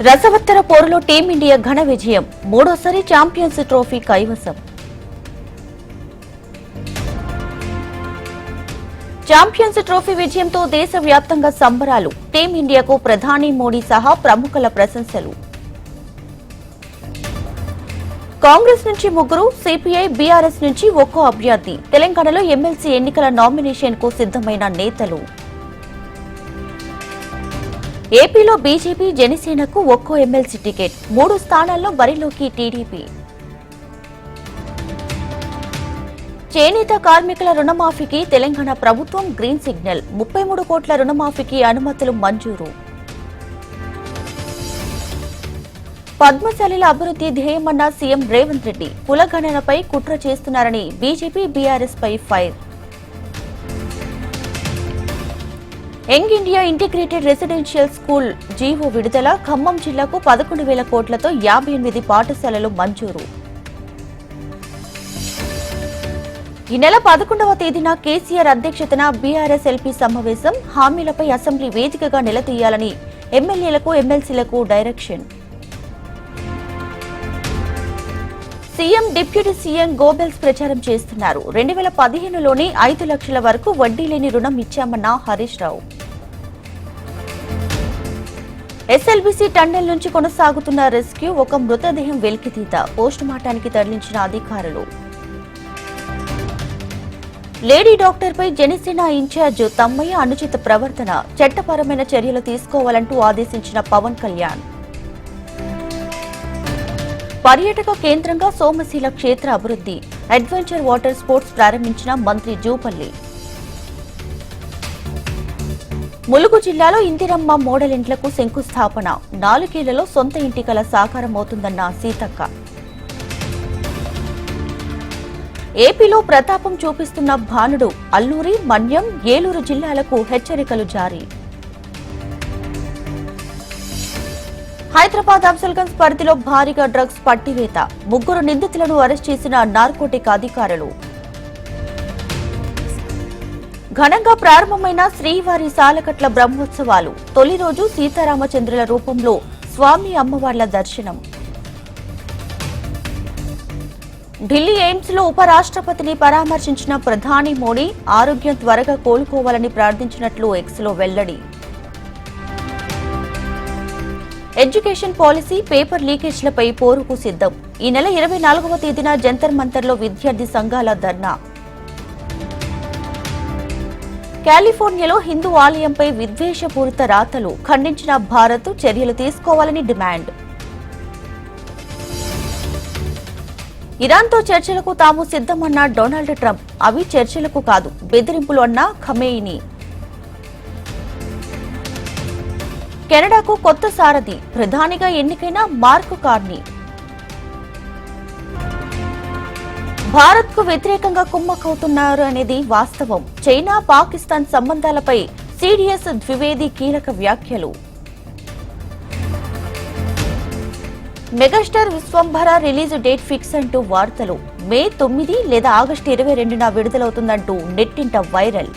రసవత్తర పోరులో టీమిండియా ఘన విజయం, మూడోసారి ఛాంపియన్స్ ట్రోఫీ కైవసం. ఛాంపియన్స్ ట్రోఫీ విజయంతో దేశవ్యాప్తంగా సంబరాలు, టీమిండియాకు ప్రధాని మోడీ సహా ప్రముఖుల ప్రశంసలు. కాంగ్రెస్ నుంచి ముగ్గురు, సిపిఐ, బీఆర్ఎస్ నుంచి ఒక్కో అభ్యర్థి. తెలంగాణలో ఎమ్మెల్సీ ఎన్నికల నామినేషన్ కు సిద్ధమైన నేతలు. ఏపీలో బీజేపీ, జనసేనకు ఒక్కో ఎమ్మెల్సీ టికెట్, 3 స్థానాల్లో బరిలోకి టీడీపీ. చేనేత కార్మికుల రుణమాఫీకి తెలంగాణ ప్రభుత్వం గ్రీన్ సిగ్నల్, 33 కోట్ల రుణమాఫీకి అనుమతులు మంజూరు. పద్మశాలిల అభివృద్ధి ధ్యేయమన్న సీఎం రేవంత్ రెడ్డి, కులగణనపై కుట్ర చేస్తున్నారని బీజేపీ, బీఆర్ఎస్ పై fire. Young India integrated residential school GO విడుదల, ఖమ్మం జిల్లాకు 11,000 కోట్లతో 58 పాఠశాలలు మంజూరు. ఈ నెల 11వ తేదీన కేసీఆర్ అధ్యక్షతన బీఆర్ఎస్ ఎల్పీ సమావేశం, హామీలపై అసెంబ్లీ వేదికగా నిలదీయాలని ఎమ్మెల్యేలకు, ఎమ్మెల్సీలకు direction. CM, deputy CM Goebbels ప్రచారం చేస్తున్నారు. 2015లోనే 5 లక్షల వరకు వడ్డీ లేని రుణం ఇచ్చామన్న హరీష్ రావు. ఎస్ఎల్బీసీ టన్నెల్ నుంచి కొనసాగుతున్న రెస్క్యూ, ఒక మృతదేహం వెలికితీత, పోస్టుమార్టానికి తరలించిన అధికారులు. లేడీ డాక్టర్పై జనసేన ఇన్ఛార్జ్ తమ్మయ్య అనుచిత ప్రవర్తన, చట్టపరమైన చర్యలు తీసుకోవాలంటూ ఆదేశించిన పవన్ కళ్యాణ్. పర్యాటక కేంద్రంగా సోమశీల క్షేత్ర అభివృద్ధి, అడ్వెంచర్ వాటర్ స్పోర్ట్స్ ప్రారంభించిన మంత్రి జూపల్లి. ములుగు జిల్లాలో ఇందిరమ్మ మోడల్ ఇంట్లకు శంకుస్థాపన, 4 ఏళ్లలో సొంత ఇంటి కల సాకారమవుతుందన్న సీతక్క. ఏపీలో ప్రతాపం చూపిస్తున్న భానుడు, అల్లూరి, మన్యం, ఏలూరు జిల్లాలకు హెచ్చరికలు జారీ. హైదరాబాద్ అఫ్జల్గంజ్ పరిధిలో భారీగా డ్రగ్స్ పట్టివేత, 3 నిందితులను అరెస్ట్ చేసిన నార్కోటిక్ అధికారులు. ఘనంగా ప్రారంభమైన శ్రీవారి సాలకట్ల బ్రహ్మోత్సవాలు, తొలి రోజు సీతారామచంద్రుల రూపంలో స్వామి అమ్మవార్ల దర్శనం. ఢిల్లీ ఎయిమ్స్ లో ఉపరాష్ట్రపతిని పరామర్శించిన ప్రధాని మోడీ, ఆరోగ్యం త్వరగా కోలుకోవాలని ప్రార్థించినట్లు ఎక్స్ లో వెల్లడి. ఎడ్యుకేషన్ పాలసీ, పేపర్ లీకేజ్లపై పోరుకు సిద్ధం. ఈ నెల 24వ తేదీన జంతర్ మంతర్లో విద్యార్థి సంఘాల ధర్నా. కాలిఫోర్నియాలో హిందూ ఆలయంపై విద్వేషపూరిత రాతలు, ఖండించిన భారత్, చర్యలు తీసుకోవాలని డిమాండ్. ఇరాన్తో చర్చలకు తాము సిద్ధమన్న డొనాల్డ్ ట్రంప్, అవి చర్చలకు కాదు, బెదిరింపులు అన్న ఖమేనీ. కెనడాకు కొత్త సారథి, ప్రధానిగా ఎన్నికైన మార్క్ కార్నీ. భారత్ కు వ్యతిరేకంగా కుమ్మక్కవుతున్నారు అనేది వాస్తవం, చైనా, పాకిస్తాన్ సంబంధాలపై సిడిఎస్ ద్వివేది కీలక వ్యాఖ్యలు. Megastar Vishwambhara release date fix అంటూ వార్తలు, మే 9 లేదా ఆగస్టు 22న విడుదలవుతుందంటూ నెట్టింట వైరల్.